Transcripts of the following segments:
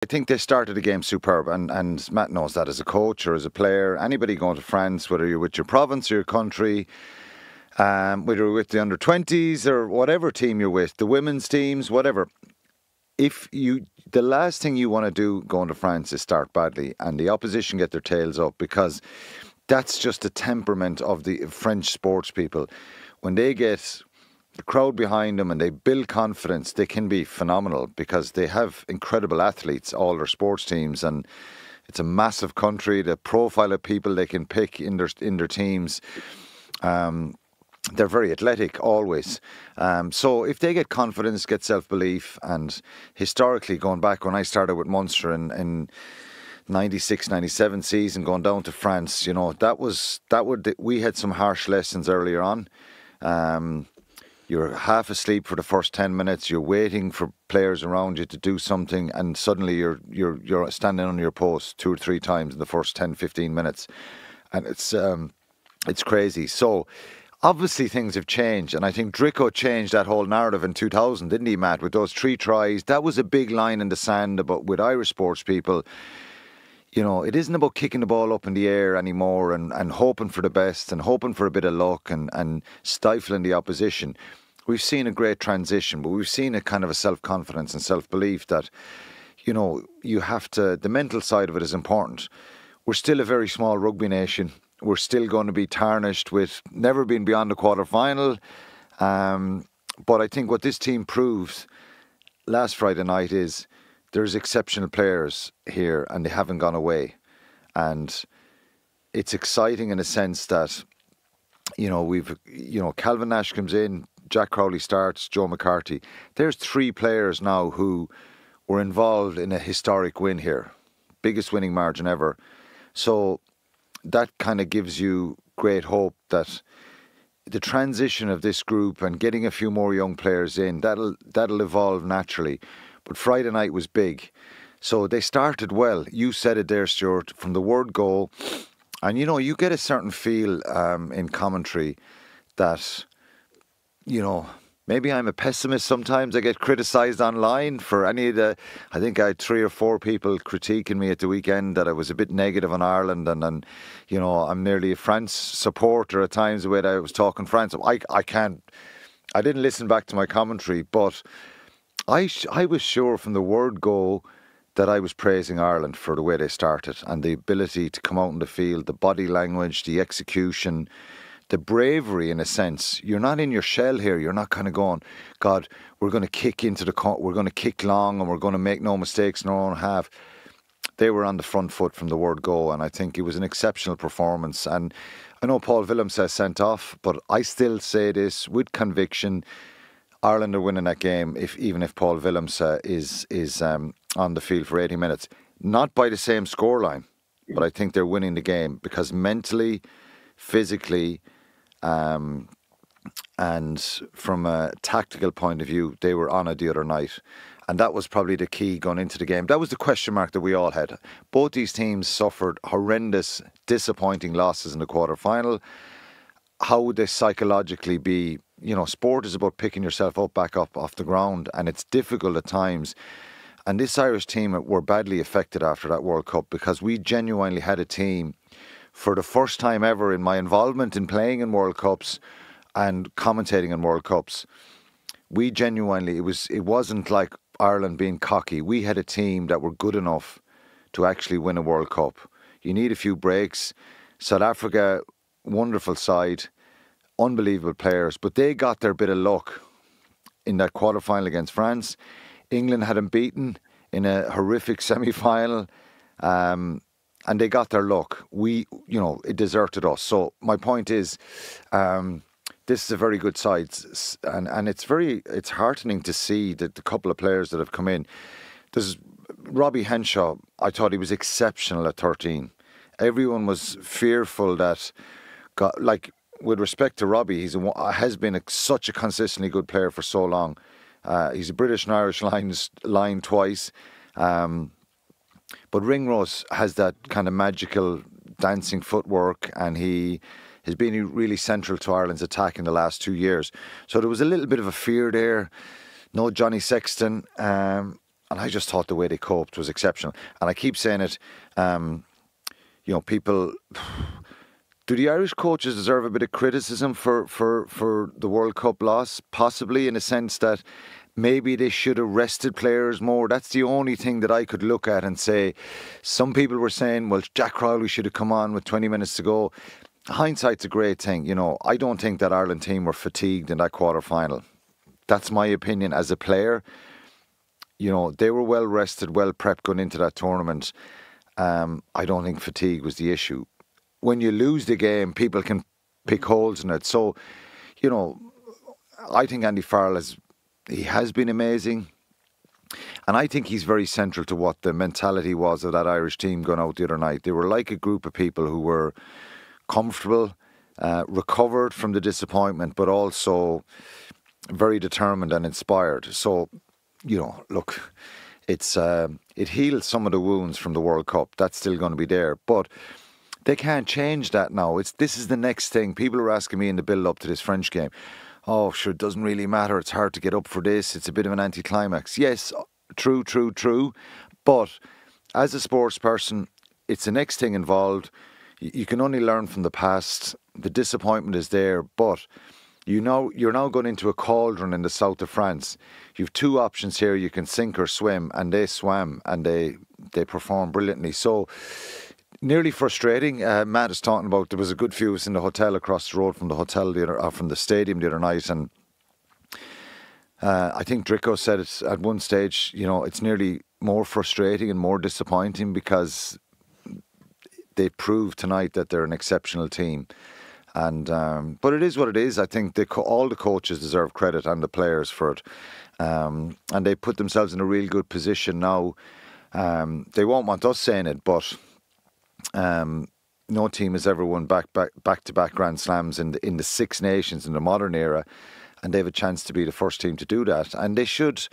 I think they started the game superb, and Matt knows that as a coach or as a player. Anybody going to France, whether you're with your province or your country, whether you're with the under-20s or whatever team you're with, the women's teams, whatever. The last thing you want to do going to France is start badly and the opposition get their tails up, because that's just the temperament of the French sports people. When they get the crowd behind them and they build confidence, they can be phenomenal because they have incredible athletes, all their sports teams, and it's a massive country. The profile of people they can pick in their teams. They're very athletic always. So if they get confidence, get self-belief, and historically going back when I started with Munster in 96, 97 season, going down to France, we had some harsh lessons earlier on. You're half asleep for the first 10 minutes. You're waiting for players around you to do something, and suddenly you're standing on your post 2 or 3 times in the first 10, 15 minutes, and it's crazy. So obviously things have changed, and I think Drico changed that whole narrative in 2000, didn't he, Matt? With those 3 tries, that was a big line in the sand. But with Irish sports people, it isn't about kicking the ball up in the air anymore and hoping for the best and hoping for a bit of luck and stifling the opposition. We've seen a great transition, but we've seen a kind of a self-confidence and self-belief that, you have to, the mental side of it is important. We're still a very small rugby nation. We're still going to be tarnished with never being beyond the quarter-final. But I think what this team proves last Friday night is there's exceptional players here and they haven't gone away. And it's exciting in a sense that, Calvin Nash comes in, Jack Crowley starts, Joe McCarthy. There's 3 players now who were involved in a historic win here. Biggest winning margin ever. So that kind of gives you great hope that the transition of this group and getting a few more young players in, that'll evolve naturally. But Friday night was big. So they started well. You said it there, Stuart, from the word go. And, you get a certain feel in commentary that, maybe I'm a pessimist sometimes. I get criticised online for I think I had 3 or 4 people critiquing me at the weekend that I was a bit negative on Ireland and I'm nearly a France supporter at times the way that I was talking France. I didn't listen back to my commentary, but I was sure from the word go that I was praising Ireland for the way they started and the ability to come out in the field, the body language, the execution, the bravery in a sense. You're not in your shell here. You're not kind of going, God, we're going to kick we're going to kick long and we're going to make no mistakes in our own half. They were on the front foot from the word go, and I think it was an exceptional performance. And I know Paul Willems says sent off, but I still say this with conviction. Ireland are winning that game even if Paul Willems is on the field for 80 minutes. Not by the same scoreline, but I think they're winning the game because mentally, physically, and from a tactical point of view, they were on it the other night. And that was probably the key going into the game. That was the question mark that we all had. Both these teams suffered horrendous, disappointing losses in the quarter-final. How would they psychologically be? Sport is about picking yourself back up off the ground, and it's difficult at times. And this Irish team were badly affected after that World Cup because we genuinely had a team, for the first time ever in my involvement in playing in World Cups and commentating in World Cups, we genuinely, it wasn't like Ireland being cocky. We had a team that were good enough to actually win a World Cup. You need a few breaks. South Africa, wonderful side, unbelievable players, but they got their bit of luck in that quarter-final against France. England had them beaten in a horrific semi-final, and they got their luck. It deserted us. So my point is, this is a very good side, and it's heartening to see that the couple of players that have come in. There's Robbie Henshaw. I thought he was exceptional at 13. Everyone was fearful that, with respect to Robbie, has been such a consistently good player for so long. He's a British and Irish line twice. But Ringrose has that kind of magical dancing footwork, and he has been really central to Ireland's attack in the last 2 years. So there was a little bit of a fear there. No Johnny Sexton. I just thought the way they coped was exceptional. And I keep saying it, people... Do the Irish coaches deserve a bit of criticism for the World Cup loss? Possibly, in a sense that maybe they should have rested players more. That's the only thing that I could look at and say. Some people were saying, well, Jack Crowley should have come on with 20 minutes to go. Hindsight's a great thing. I don't think that Ireland team were fatigued in that quarter-final. That's my opinion as a player. They were well rested, well prepped going into that tournament. I don't think fatigue was the issue. When you lose the game, people can pick holes in it. So, I think Andy Farrell has been amazing. And I think he's very central to what the mentality was of that Irish team going out the other night. They were like a group of people who were comfortable, recovered from the disappointment, but also very determined and inspired. So, look, it healed some of the wounds from the World Cup. That's still going to be there. But they can't change that now. This is the next thing. People are asking me in the build-up to this French game, oh, sure, it doesn't really matter. It's hard to get up for this. It's a bit of an anticlimax. Yes, true. But as a sports person, it's the next thing involved. You can only learn from the past. The disappointment is there, but you're now going into a cauldron in the south of France. You have two options here. You can sink or swim, and they swam, and they performed brilliantly. So, nearly frustrating. Matt is talking about there was a good few of us in the hotel across the road from from the stadium the other night, and I think Drico said it at one stage. It's nearly more frustrating and more disappointing because they proved tonight that they're an exceptional team. And but it is what it is. I think all the coaches deserve credit and the players for it, and they put themselves in a real good position now. They won't want us saying it, but no team has ever won back-to-back Grand Slams in the Six Nations in the modern era, and they have a chance to be the first team to do that. And they should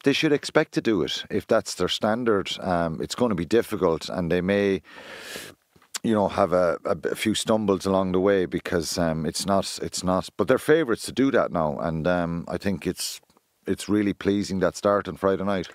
expect to do it if that's their standard. It's going to be difficult, and they may, have a few stumbles along the way because it's not. But they're favourites to do that now, and I think it's really pleasing that start on Friday night.